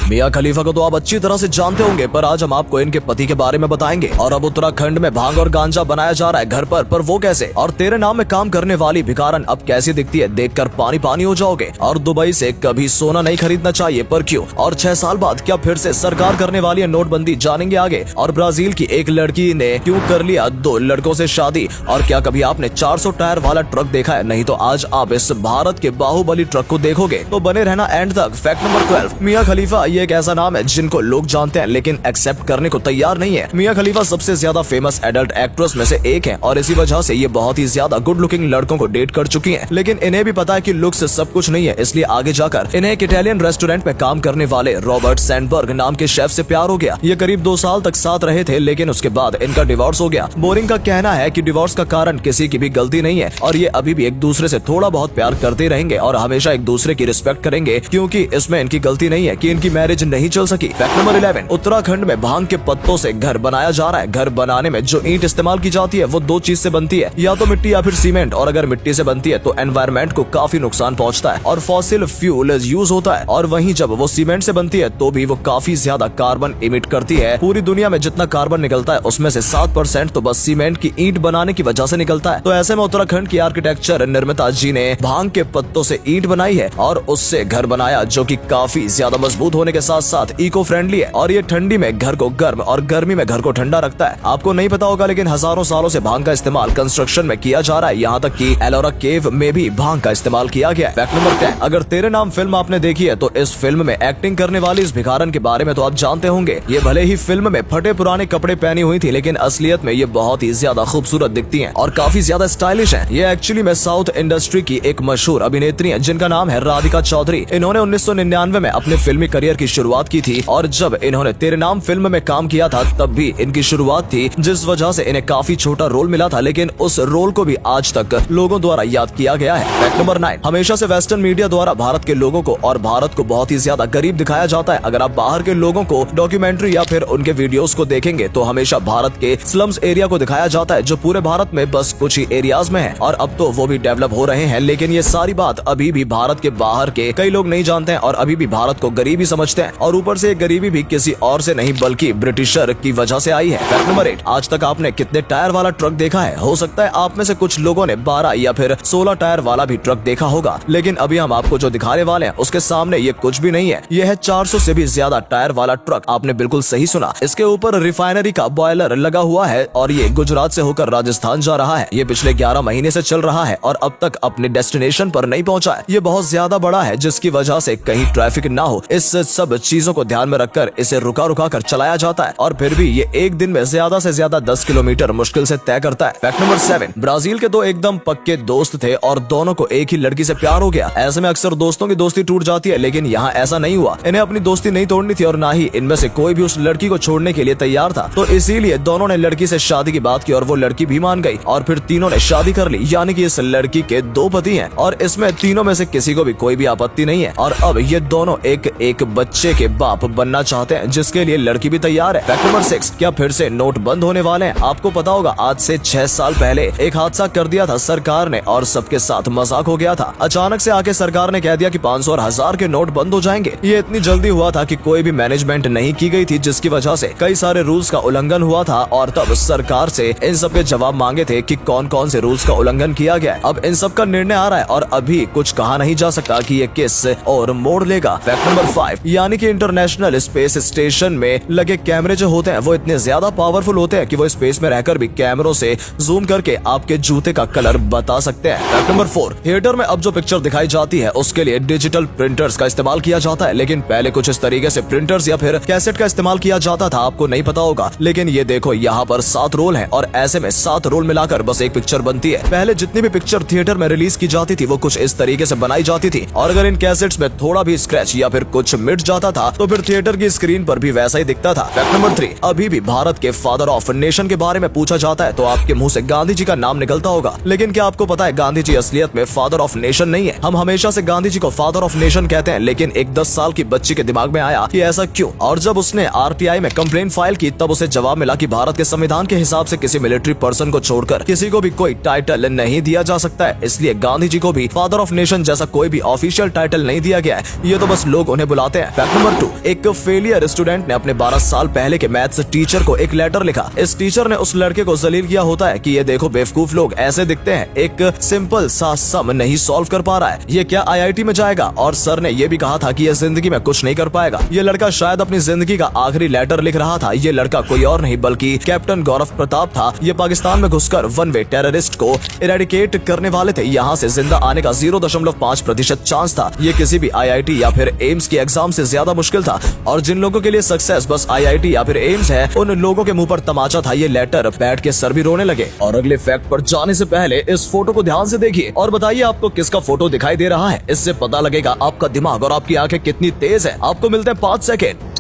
मियां खलीफा को तो आप अच्छी तरह से जानते होंगे, पर आज हम आपको इनके पति के बारे में बताएंगे। और अब उत्तराखंड में भांग और गांजा बनाया जा रहा है घर पर वो कैसे? और तेरे नाम में काम करने वाली भिखारन अब कैसी दिखती है, देखकर पानी पानी हो जाओगे। और दुबई से कभी सोना नहीं खरीदना चाहिए, पर क्यों? और 6 साल बाद क्या फिर से सरकार करने वाली है नोटबंदी, जानेंगे आगे। और ब्राजील की एक लड़की ने क्यों कर लिया 2 लड़कों से शादी? और क्या कभी आपने 400 टायर वाला ट्रक देखा है? नहीं तो आज आप इस भारत के बाहुबली ट्रक को देखोगे, तो बने रहना एंड तक। फैक्ट नंबर 12, मियां खलीफा ये एक ऐसा नाम है जिनको लोग जानते हैं लेकिन एक्सेप्ट करने को तैयार नहीं है। मियां खलीफा सबसे ज्यादा फेमस एडल्ट एक्ट्रेस में से एक है और इसी वजह से ये बहुत ही ज्यादा गुड लुकिंग लड़कों को डेट कर चुकी हैं। लेकिन इन्हें भी पता है कि लुक्स सब कुछ नहीं है, इसलिए आगे जाकर इन्हें एक इटालियन रेस्टोरेंट में काम करने वाले रॉबर्ट सैंडबर्ग नाम के शेफ से प्यार हो गया। ये करीब 2 साल तक साथ रहे थे, लेकिन उसके बाद इनका डिवोर्स हो गया। बोरिंग का कहना है कि डिवोर्स का कारण किसी की भी गलती नहीं है और ये अभी भी एक दूसरे से थोड़ा बहुत प्यार करते रहेंगे और हमेशा एक दूसरे की रिस्पेक्ट करेंगे, क्योंकि इसमें इनकी गलती नहीं है कि इनकी मैरिज नहीं चल सकी। फैक्ट नंबर 11, उत्तराखंड में भांग के पत्तों से घर बनाया जा रहा है। घर बनाने में जो ईंट इस्तेमाल की जाती है वो 2 चीज से बनती है, या तो मिट्टी या फिर सीमेंट। और अगर मिट्टी से बनती है तो एनवायरमेंट को काफी नुकसान पहुंचता है और फॉसिल फ्यूल यूज होता है। और वहीं जब वो सीमेंट से बनती है तो भी वो काफी ज्यादा कार्बन इमिट करती है। पूरी दुनिया में जितना कार्बन निकलता है उसमें से 7% तो बस सीमेंट की ईंट बनाने की वजह से निकलता है। तो ऐसे में उत्तराखंड की आर्किटेक्चर निर्मिता जी ने भांग के पत्तों से ईंट बनाई है और उससे घर बनाया, जो कि काफी ज्यादा मजबूत होने के साथ साथ इको फ्रेंडली है। और ये ठंडी में घर को गर्म और गर्मी में घर को ठंडा रखता है। आपको नहीं पता होगा, लेकिन हजारों सालों से भांग का इस्तेमाल कंस्ट्रक्शन में किया जा रहा है। यहाँ तक कि एलोरा केव में भी भांग का इस्तेमाल किया गया है। फैक्ट नंबर 10, अगर तेरे नाम फिल्म आपने देखी है तो इस फिल्म में एक्टिंग करने वाली इस भिखारन के बारे में तो आप जानते होंगे। ये भले ही फिल्म में फटे पुराने कपड़े पहनी हुई थी, लेकिन असलियत में ये बहुत ही ज्यादा खूबसूरत दिखती हैं और काफी ज्यादा स्टाइलिश हैं। ये एक्चुअली में साउथ इंडस्ट्री की एक मशहूर अभिनेत्री हैं जिनका नाम है राधिका चौधरी। इन्होंने 1999 में अपने फिल्मी करियर की शुरुआत की थी और जब इन्होंने तेरे नाम फिल्म में काम किया था तब भी इनकी शुरुआत थी, जिस वजह से इन्हें काफी छोटा रोल मिला था, लेकिन उस रोल को भी आज तक लोगों द्वारा याद किया गया है। फैक्ट नंबर 9, हमेशा से वेस्टर्न मीडिया द्वारा भारत के लोगों को और भारत को बहुत ही ज्यादा गरीब दिखाया जाता है। अगर आप बाहर के लोगों को डॉक्यूमेंट्री या फिर उनके वीडियोस को देखेंगे तो हमेशा भारत के स्लम्स एरिया को दिखाया जाता है, जो पूरे भारत में बस कुछ ही एरियाज में है और अब तो वो भी डेवलप हो रहे हैं। लेकिन ये सारी बात अभी भी भारत के बाहर के कई लोग नहीं जानते हैं और अभी भी भारत को गरीबी समझते हैं। और ऊपर से गरीबी भी किसी और से नहीं बल्कि ब्रिटिशर की वजह से आई है। फैक्ट नंबर 8, आज तक आपने कितने टायर वाला ट्रक देखा है? हो सकता है आप में से कुछ लोगों ने 12 या फिर 16 टायर वाला भी ट्रक देखा होगा, लेकिन अभी हम आपको जो दिखाने वाले हैं उसके सामने ये कुछ भी नहीं है। ये है 400 से भी ज्यादा टायर वाला ट्रक। आपने बिल्कुल सही सुना। इसके ऊपर रिफाइनरी का बॉयलर लगा हुआ है और ये गुजरात से होकर राजस्थान जा रहा है। ये पिछले 11 महीने से चल रहा है और अब तक अपने डेस्टिनेशन पर नहीं पहुंचा है। ये बहुत ज्यादा बड़ा है, जिसकी वजह से कहीं ट्रैफिक ना हो, इस सब चीजों को ध्यान में रखकर इसे रुका रुका कर चलाया जाता है और फिर भी ये एक दिन में ज्यादा से ज्यादा 10 किलोमीटर मुश्किल से तय करता है। फैक्ट नंबर 7, ब्राजील के 2 एकदम पक्के दोस्त थे और दोनों को एक ही लड़की से प्यार हो गया। ऐसे में अक्सर दोस्तों की दोस्ती टूट जाती है, लेकिन यहाँ ऐसा नहीं हुआ। इन्हें अपनी दोस्ती नहीं तोड़नी थी और ना ही इनमें से कोई भी उस लड़की को छोड़ने के लिए तैयार था, तो इसीलिए दोनों ने लड़की से शादी की बात की और वो लड़की भी मान गई और फिर तीनों ने शादी कर ली। यानी कि इस लड़की के 2 पति हैं और इसमें तीनों में से किसी को भी कोई भी आपत्ति नहीं है और अब ये दोनों एक बच्चे के बाप बनना चाहते हैं, जिसके लिए लड़की भी तैयार है। फैक्ट नंबर 6, क्या फिर से नोट बंद होने वाले हैं? आपको पता होगा आज से 6 साल पहले एक हादसा कर दिया था सरकार ने और सबके साथ मजाक हो गया था। अचानक से आके सरकार ने कह दिया कि 500 और 1000 के नोट बंद हो जाएंगे। ये इतनी जल्दी हुआ था कि कोई भी मैनेजमेंट नहीं की गई थी, जिसकी वजह से कई सारे रूल्स का उल्लंघन हुआ था और तब सरकार से इन सब के जवाब मांगे थे कि कौन कौन से रूल्स का उल्लंघन किया गया है। अब इन सब का निर्णय आ रहा है और अभी कुछ कहा नहीं जा सकता कि ये किस और मोड़ लेगा। फैक्ट नंबर 5, यानी कि इंटरनेशनल स्पेस स्टेशन में लगे कैमरे जो होते हैं वो इतने ज्यादा पावरफुल होते हैं कि वो स्पेस में रहकर भी कैमरों से जूम करके आपके जूते का कलर बता सकते हैं। फैक्ट नंबर 4, थिएटर में अब जो पिक्चर दिखाई जाती है उसके लिए डिजिटल प्रिंटर्स का इस्तेमाल किया जाता है, लेकिन पहले कुछ इस तरीके से प्रिंटर्स या फिर कैसेट का इस्तेमाल किया जाता था। आपको नहीं पता होगा, लेकिन ये देखो यहाँ पर 7 रोल हैं और ऐसे में 7 रोल मिलाकर बस एक पिक्चर बनती है। पहले जितनी भी पिक्चर थिएटर में रिलीज की जाती थी वो कुछ इस तरीके से बनाई जाती थी और अगर इन कैसेट्स में थोड़ा भी स्क्रैच या फिर कुछ मिट जाता था तो फिर थिएटर की स्क्रीन पर भी वैसा ही दिखता था। फैक्ट नंबर 3, अभी भी भारत के फादर ऑफ नेशन के बारे में पूछा जाता है तो आपके मुंह से गांधी जी का नाम निकलता होगा, लेकिन क्या आपको पता है गांधी जी असलियत में फादर ऑफ नेशन नहीं है। हम हमेशा से गांधी जी को फादर ऑफ नेशन कहते हैं, लेकिन एक 10 साल की बच्ची के दिमाग में आया कि ऐसा क्यों, और जब उसने RTI में कंप्लेंट फाइल की तब उसे जवाब मिला कि भारत के संविधान के हिसाब से किसी मिलिट्री पर्सन को छोड़कर किसी को भी कोई टाइटल नहीं दिया जा सकता है, इसलिए गांधी जी को भी फादर ऑफ नेशन जैसा कोई भी ऑफिशियल टाइटल नहीं दिया गया है। ये तो बस लोग उन्हें बुलाते हैं। फैक्ट नंबर 2, एक फेलियर स्टूडेंट ने अपने 12 साल पहले के मैथ्स टीचर को एक लेटर लिखा। इस टीचर ने उस लड़के को जलील किया होता है कि ये देखो बेवकूफ लोग ऐसे दिखते हैं, एक सिंपल सा सम नहीं सॉल्व कर पा रहा है, ये क्या IIT में जाएगा। और सर ने ये भी कहा था कि ये जिंदगी में कुछ नहीं कर पाएगा। ये लड़का शायद अपनी जिंदगी का आखिरी लेटर लिख रहा था। ये लड़का कोई और नहीं बल्कि कैप्टन गौरव प्रताप था। ये पाकिस्तान में घुसकर वन वे टेररिस्ट को इरेडिकेट करने वाले थे। यहाँ से जिंदा आने का 0.5% चांस था। ये किसी भी IIT या फिर एम्स की एग्जाम से ज्यादा मुश्किल था। और जिन लोगों के लिए सक्सेस बस IIT या फिर एम्स है, उन लोगों के मुंह पर तमाचा था ये लेटर। बैठ के सर भी रोने लगे। और अगले फैक्ट पर जाने से पहले इस फोटो को ध्यान से देखिए और बताइए आपको किसका फोटो दिखाई दे रहा है। इससे पता लगेगा आपका दिमाग और आपकी आंखें कितनी तेज है। आपको मिलते हैं 5 सेकेंड।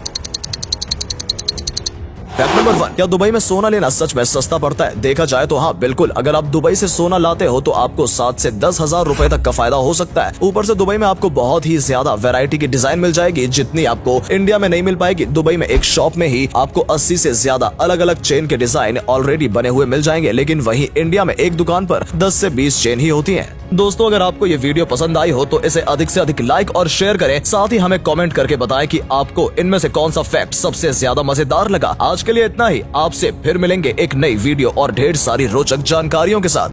फैक्ट नंबर 1, क्या दुबई में सोना लेना सच में सस्ता पड़ता है? देखा जाए तो हाँ बिल्कुल। अगर आप दुबई से सोना लाते हो तो आपको 7 से 10 हजार रुपए तक का फायदा हो सकता है। ऊपर से दुबई में आपको बहुत ही ज्यादा वैरायटी की डिजाइन मिल जाएगी जितनी आपको इंडिया में नहीं मिल पाएगी। दुबई में एक शॉप में ही आपको 80 से ज्यादा अलग अलग चेन के डिजाइन ऑलरेडी बने हुए मिल जाएंगे, लेकिन वहीं इंडिया में एक दुकान पर 10 से 20 चेन ही होती है। दोस्तों, अगर आपको ये वीडियो पसंद आई हो तो इसे अधिक से अधिक लाइक और शेयर करें। साथ ही हमें कमेंट करके बताएं कि आपको इनमें से कौन सा फैक्ट सबसे ज्यादा मजेदार लगा। आज के लिए इतना ही। आपसे फिर मिलेंगे एक नई वीडियो और ढेर सारी रोचक जानकारियों के साथ।